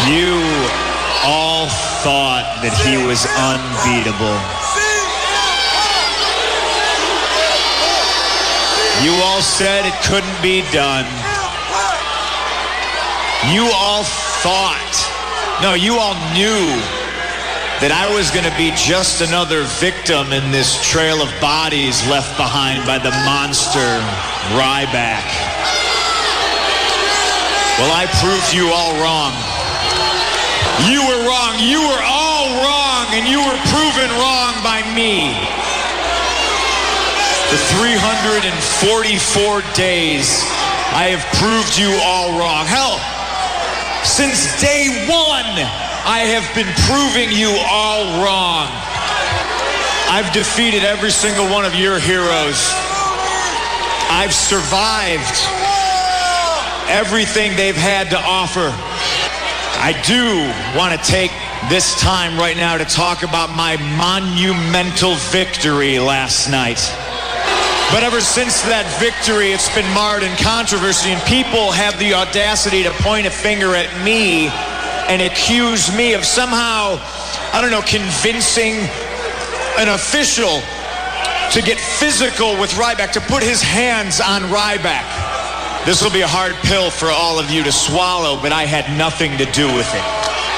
You all thought that he was unbeatable. You all said it couldn't be done. You all knew that I was going to be just another victim in this trail of bodies left behind by the monster Ryback. Well, I proved you all wrong. You were wrong. You were all wrong, and you were proven wrong by me. For 344 days, I have proved you all wrong. Hell, since day one, I have been proving you all wrong. I've defeated every single one of your heroes. I've survived everything they've had to offer. I do want to take this time right now to talk about my monumental victory last night. But ever since that victory, it's been marred in controversy, and people have the audacity to point a finger at me and accuse me of somehow, convincing an official to get physical with Ryback, to put his hands on Ryback. This will be a hard pill for all of you to swallow, but I had nothing to do with it.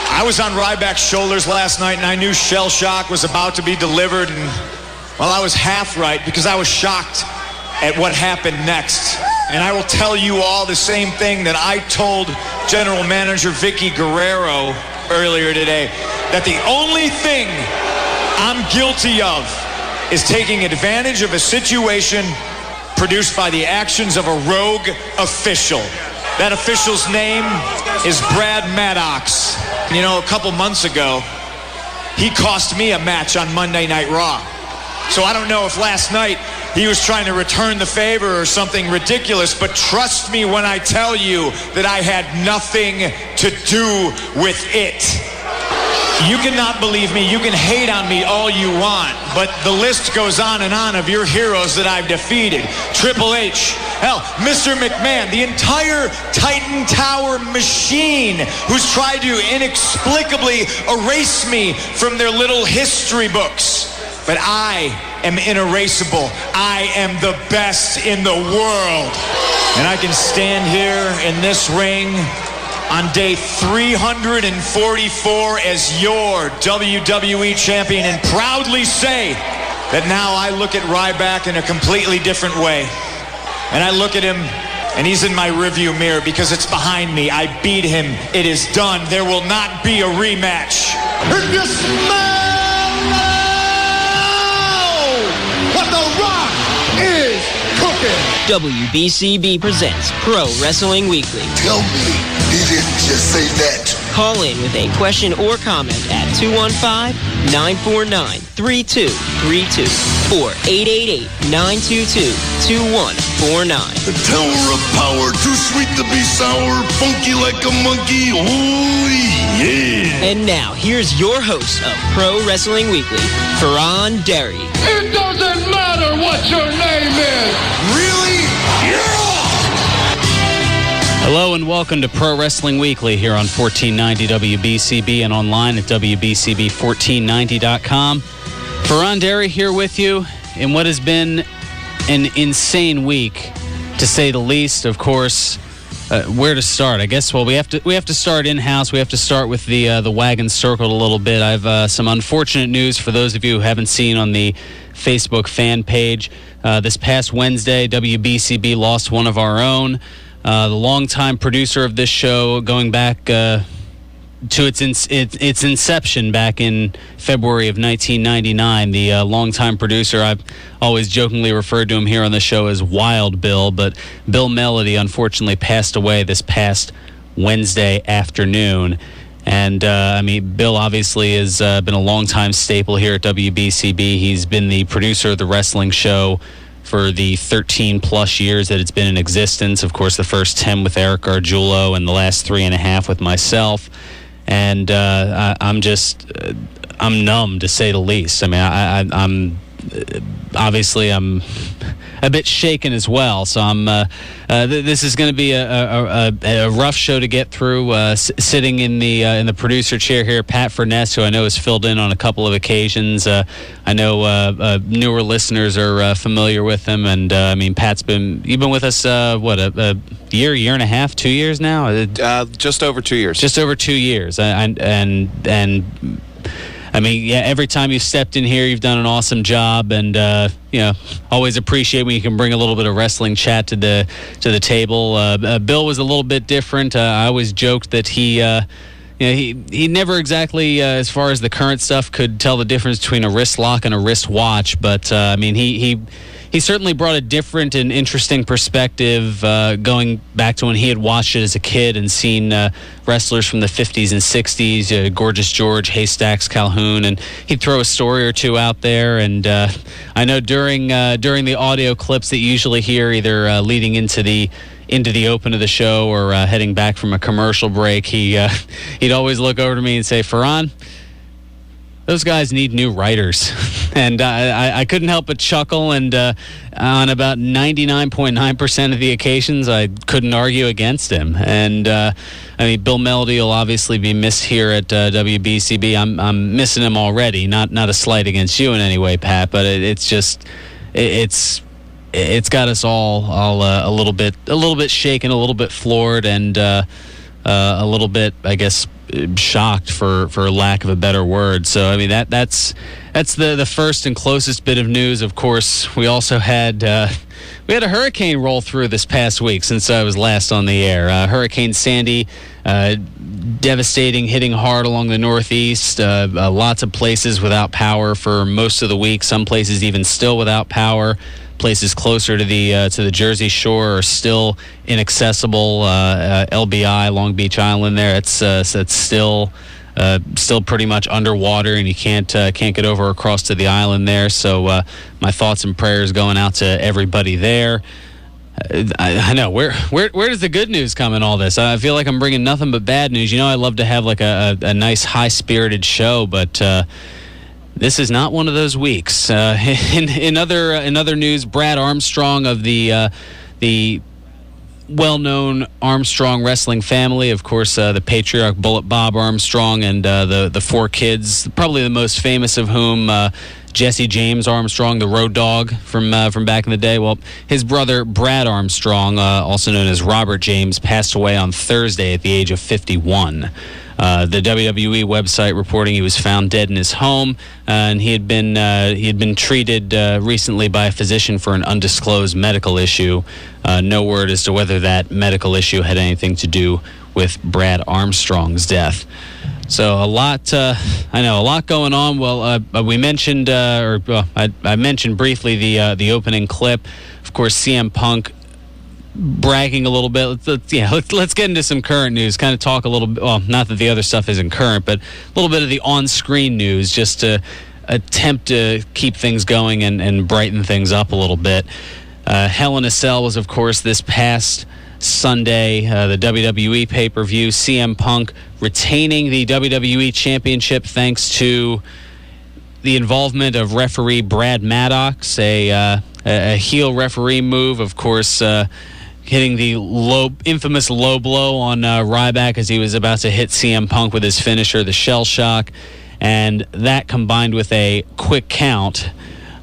I was on Ryback's shoulders last night, and I knew shell shock was about to be delivered, and well, I was half right because I was shocked at what happened next. And I will tell you all the same thing that I told General Manager Vicky Guerrero earlier today, that the only thing I'm guilty of is taking advantage of a situation produced by the actions of a rogue official. That official's name is Brad Maddox. You know, a couple months ago, he cost me a match on Monday Night Raw. So I don't know if last night he was trying to return the favor or something ridiculous, but trust me when I tell you that I had nothing to do with it. You cannot believe me. You can hate on me all you want, but the list goes on and on of your heroes that I've defeated. Triple H, hell, Mr. McMahon, the entire Titan Tower machine who's tried to inexplicably erase me from their little history books. But I am inerasable. I am the best in the world. And I can stand here in this ring on day 344 as your WWE champion and proudly say that now I look at Ryback in a completely different way. And I look at him and he's in my rearview mirror because it's behind me. I beat him. It is done. There will not be a rematch. If you smell what The Rock is cooking. WBCB presents Pro Wrestling Weekly. Tell me he didn't just say that. Call in with a question or comment at 215-949-3232 or 888-922-2149. The Tower of Power, too sweet to be sour, funky like a monkey, ooh yeah. And now, here's your host of Pro Wrestling Weekly, Fearon Derry. It doesn't matter what your name is. Really? Yeah! Hello and welcome to Pro Wrestling Weekly here on 1490 WBCB and online at WBCB1490.com. Fearon Derry here with you in what has been an insane week, to say the least. Of course, where to start? I guess, well, we have to start in-house. We have to start with the wagon circled a little bit. I have some unfortunate news for those of you who haven't seen on the Facebook fan page. This past Wednesday, WBCB lost one of our own. The longtime producer of this show, going back to its inception back in February of 1999. The longtime producer, I've always jokingly referred to him here on the show as Wild Bill, but Bill Melody unfortunately passed away this past Wednesday afternoon. And, Bill obviously has been a longtime staple here at WBCB. He's been the producer of the wrestling show for the 13-plus years that it's been in existence. Of course, the first 10 with Eric Garguilo and the last 3.5 with myself. And I'm numb, to say the least. I mean, I'm a bit shaken as well. So this is going to be a rough show to get through. Sitting in the producer chair here, Pat Furness, who I know has filled in on a couple of occasions. I know newer listeners are familiar with him, and I mean, Pat's you've been with us a year and a half, 2 years now. Just over 2 years. Just over 2 years, and I mean, yeah, every time you've stepped in here, you've done an awesome job, and always appreciate when you can bring a little bit of wrestling chat to the table. Bill was a little bit different. I always joked that he never exactly, as far as the current stuff, could tell the difference between a wrist lock and a wrist watch. But I mean, he certainly brought a different and interesting perspective, going back to when he had watched it as a kid and seen wrestlers from the 50s and 60s, Gorgeous George, Haystacks, Calhoun, and he'd throw a story or two out there. And I know during the audio clips that you usually hear, either leading into the open of the show or heading back from a commercial break, he'd always look over to me and say, "Fearon, those guys need new writers." And I couldn't help but chuckle, and on about 99.9% of the occasions, I couldn't argue against him. And I mean, Bill Melody will obviously be missed here at WBCB. I'm missing him already. Not a slight against you in any way, Pat, but it's got us all a little bit shaken, a little bit floored, and a little bit, I guess, shocked for lack of a better word. So I mean, that's the first and closest bit of news. Of course, we also had a hurricane roll through this past week since I was last on the air. Hurricane Sandy, devastating, hitting hard along the Northeast. Lots of places without power for most of the week. Some places even still without power. Places closer to the Jersey Shore are still inaccessible. LBI, Long Beach Island, there it's still pretty much underwater, and you can't get over across to the island there. So my thoughts and prayers going out to everybody there. I know where does the good news come in all this? I feel like I'm bringing nothing but bad news. You know, I love to have like a nice high spirited show, but. This is not one of those weeks. In other news, Brad Armstrong of the well-known Armstrong wrestling family, of course, the patriarch Bullet Bob Armstrong, and the four kids, probably the most famous of whom Jesse James Armstrong, the Road Dogg from back in the day. Well, his brother Brad Armstrong, also known as Robert James, passed away on Thursday at the age of 51. The WWE website reporting he was found dead in his home, and he had been treated recently by a physician for an undisclosed medical issue. No word as to whether that medical issue had anything to do with Brad Armstrong's death. So a lot going on. Well, we mentioned, I mentioned briefly the opening clip. Of course, CM Punk bragging a little bit. Let's get into some current news. Kind of talk a little bit. Well, not that the other stuff isn't current, but a little bit of the on-screen news, just to attempt to keep things going and brighten things up a little bit. Hell in a Cell was, of course, this past Sunday, the WWE pay-per-view. CM Punk retaining the WWE Championship thanks to the involvement of referee Brad Maddox, a heel referee move, of course, hitting the infamous low blow on Ryback as he was about to hit CM Punk with his finisher, the Shell Shock. And that, combined with a quick count,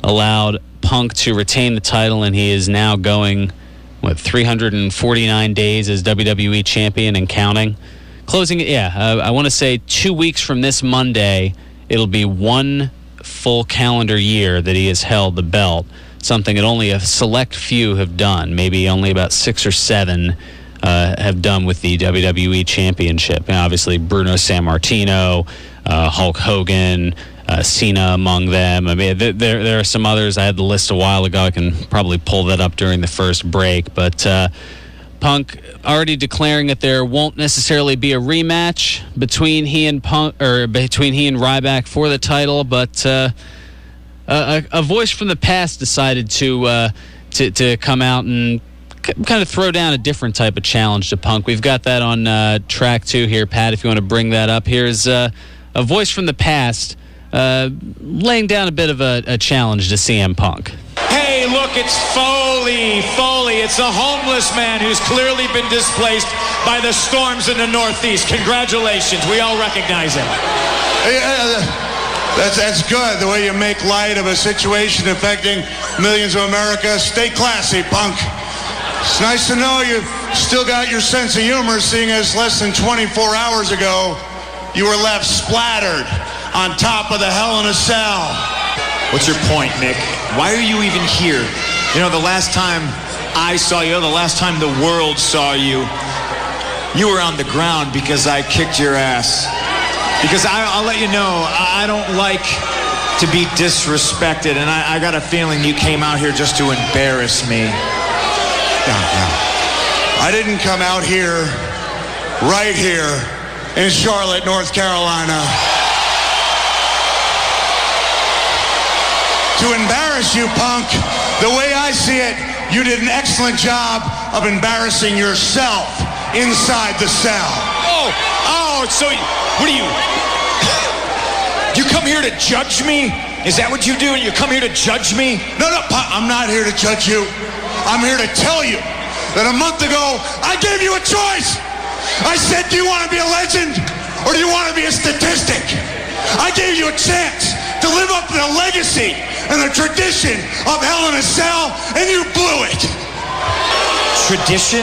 allowed Punk to retain the title, and he is now going, 349 days as WWE champion and counting. Closing it, I want to say 2 weeks from this Monday, it'll be one full calendar year that he has held the belt. Something that only a select few have done. Maybe only about 6 or 7 have done with the WWE Championship. And obviously, Bruno Sammartino, Hulk Hogan, Cena among them. I mean, there are some others. I had the list a while ago. I can probably pull that up during the first break. But Punk already declaring that there won't necessarily be a rematch between he and Ryback for the title, but. A voice from the past decided to come out and kind of throw down a different type of challenge to Punk. We've got that on track 2 here, Pat, if you want to bring that up. Here's a voice from the past laying down a bit of a challenge to CM Punk. Hey, look, it's Foley. Foley, it's a homeless man who's clearly been displaced by the storms in the Northeast. Congratulations. We all recognize him. That's good, the way you make light of a situation affecting millions of America. Stay classy, punk. It's nice to know you've still got your sense of humor, seeing as less than 24 hours ago, you were left splattered on top of the Hell in a Cell. What's your point, Nick? Why are you even here? You know, the last time I saw you, the last time the world saw you, you were on the ground because I kicked your ass. Because I'll let you know, I don't like to be disrespected, and I got a feeling you came out here just to embarrass me. No. I didn't come out here, right here, in Charlotte, North Carolina, to embarrass you, punk. The way I see it, you did an excellent job of embarrassing yourself inside the cell. Oh, so what do you come here to judge me? Is that what you do? You come here to judge me? No, I'm not here to judge you. I'm here to tell you that a month ago, I gave you a choice. I said, do you want to be a legend or do you want to be a statistic? I gave you a chance to live up to the legacy and the tradition of Hell in a Cell, and you blew it. Tradition?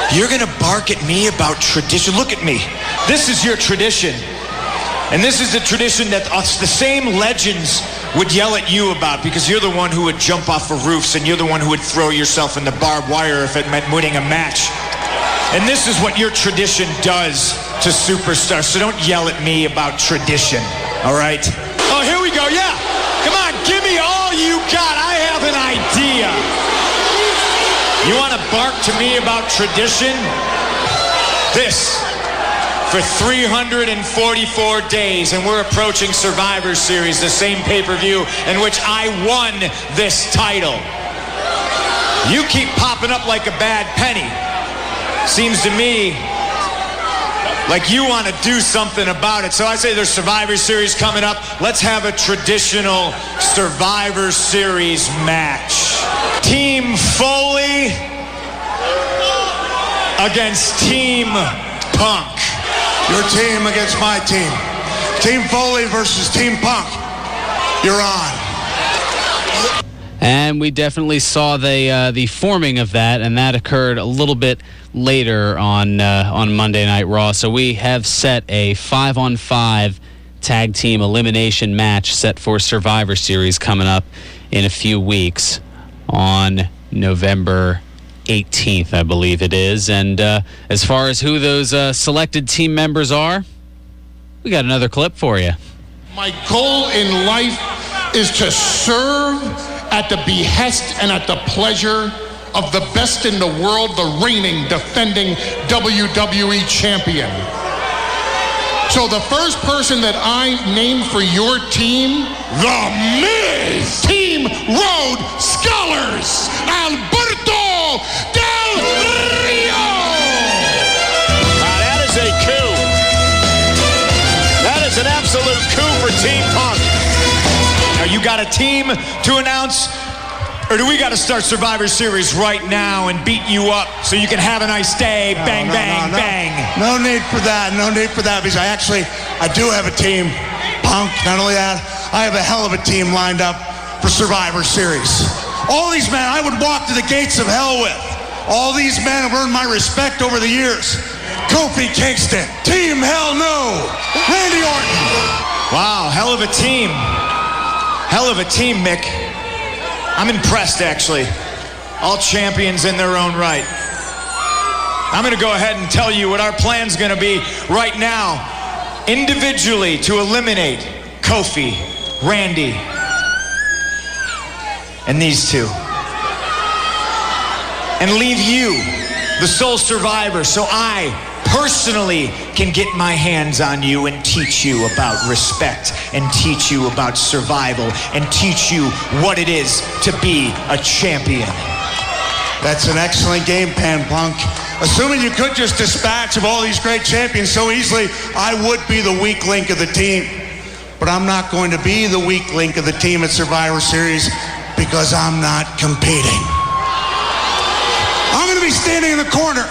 You're going to bark at me about tradition? Look at me. This is your tradition. And this is the tradition that the same legends would yell at you about, because you're the one who would jump off of roofs and you're the one who would throw yourself in the barbed wire if it meant winning a match. And this is what your tradition does to superstars. So don't yell at me about tradition, all right? Oh, here we go, yeah. Come on, give me all you got. I have an idea. You want to bark to me about tradition? This, for 344 days, and we're approaching Survivor Series, the same pay-per-view in which I won this title. You keep popping up like a bad penny. Seems to me like you want to do something about it. So I say there's Survivor Series coming up. Let's have a traditional Survivor Series match. Team Foley against Team Punk. Your team against my team. Team Foley versus Team Punk. You're on. And we definitely saw the forming of that, and that occurred a little bit later on Monday Night Raw. So we have set a 5-on-5 tag team elimination match set for Survivor Series coming up in a few weeks on November 18th, I believe it is. And as far as who those selected team members are, we got another clip for you. My goal in life is to serve at the behest and at the pleasure of the best in the world, the reigning, defending WWE champion. So the first person that I named for your team, The Miz, Team Road Scholars, Alberto Del Rio. Now that is a coup. That is an absolute coup for Team Punk. Now you got a team to announce, or do we got to start Survivor Series right now and beat you up so you can have a nice day? Bang, bang, bang. No need for that. No need for that, because I do have a team, Punk. Not only that, I have a hell of a team lined up for Survivor Series. All these men I would walk to the gates of hell with. All these men have earned my respect over the years. Kofi Kingston, Team Hell No, Randy Orton. Wow, hell of a team. Hell of a team, Mick. I'm impressed, actually. All champions in their own right. I'm going to go ahead and tell you what our plan's going to be right now. Individually, to eliminate Kofi, Randy, and these two. And leave you, the sole survivor, so I personally can get my hands on you and teach you about respect and teach you about survival and teach you what it is to be a champion. That's an excellent game plan, Punk. Assuming you could just dispatch of all these great champions so easily, I would be the weak link of the team. But I'm not going to be the weak link of the team at Survivor Series. because I'm not competing. I'm going to be standing in the corner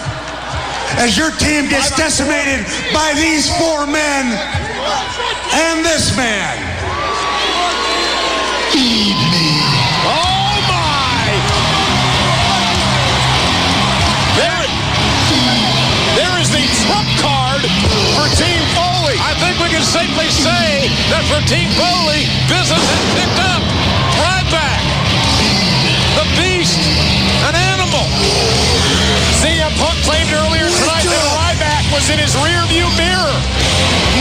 as your team gets decimated by these 4 men and this man. Feed me. Oh, my! There is the trump card for Team Foley. I think we can safely say that for Team Foley, business has picked up. Ryback, the beast, an animal. CM Punk claimed earlier tonight that Ryback was in his rearview mirror.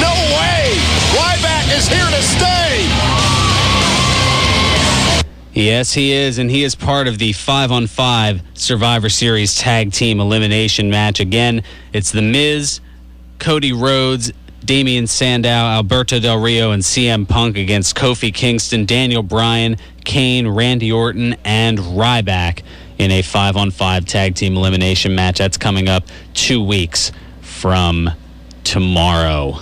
No way! Ryback is here to stay. Yes, he is, and he is part of the 5-on-5 Survivor Series Tag Team Elimination match. Again, it's The Miz, Cody Rhodes, Damian Sandow, Alberto Del Rio, and CM Punk against Kofi Kingston, Daniel Bryan, Kane, Randy Orton, and Ryback in a 5-on-5 Tag Team Elimination match. That's coming up 2 weeks from tomorrow.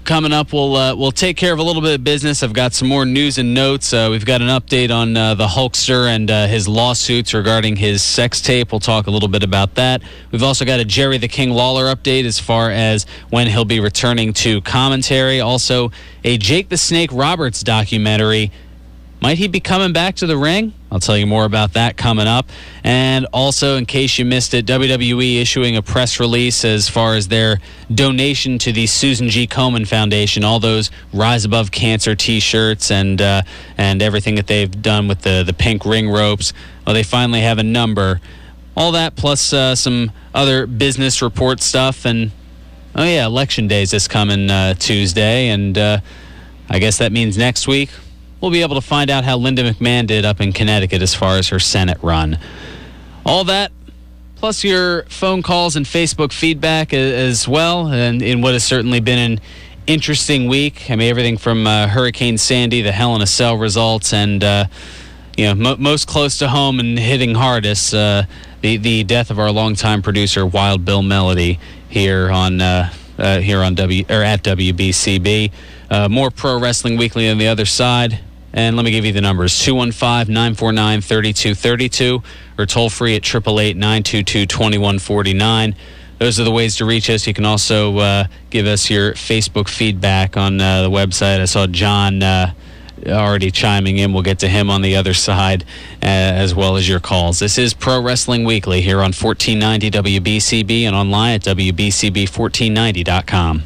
Coming up, we'll take care of a little bit of business. I've got some more news and notes. We've got an update on the Hulkster and his lawsuits regarding his sex tape. We'll talk a little bit about that. We've also got a Jerry the King Lawler update as far as when he'll be returning to commentary. Also, a Jake the Snake Roberts documentary. Might he be coming back to the ring? I'll tell you more about that coming up. And also, in case you missed it, WWE issuing a press release as far as their donation to the Susan G. Komen Foundation, all those Rise Above Cancer T-shirts and everything that they've done with the pink ring ropes. Well, they finally have a number. All that plus some other business report stuff. And, oh yeah, Election Day is this coming Tuesday. And I guess that means next week we'll be able to find out how Linda McMahon did up in Connecticut as far as her Senate run. All that, plus your phone calls and Facebook feedback as well, and in what has certainly been an interesting week. I mean, everything from Hurricane Sandy, the Hell in a Cell results, and most close to home and hitting hardest, the death of our longtime producer, Wild Bill Melody, here on at WBCB. More Pro Wrestling Weekly on the other side. And let me give you the numbers, 215-949-3232 or toll free at 888-922-2149. Those are the ways to reach us. You can also give us your Facebook feedback on the website. I saw John already chiming in. We'll get to him on the other side as well as your calls. This is Pro Wrestling Weekly here on 1490 WBCB and online at WBCB1490.com.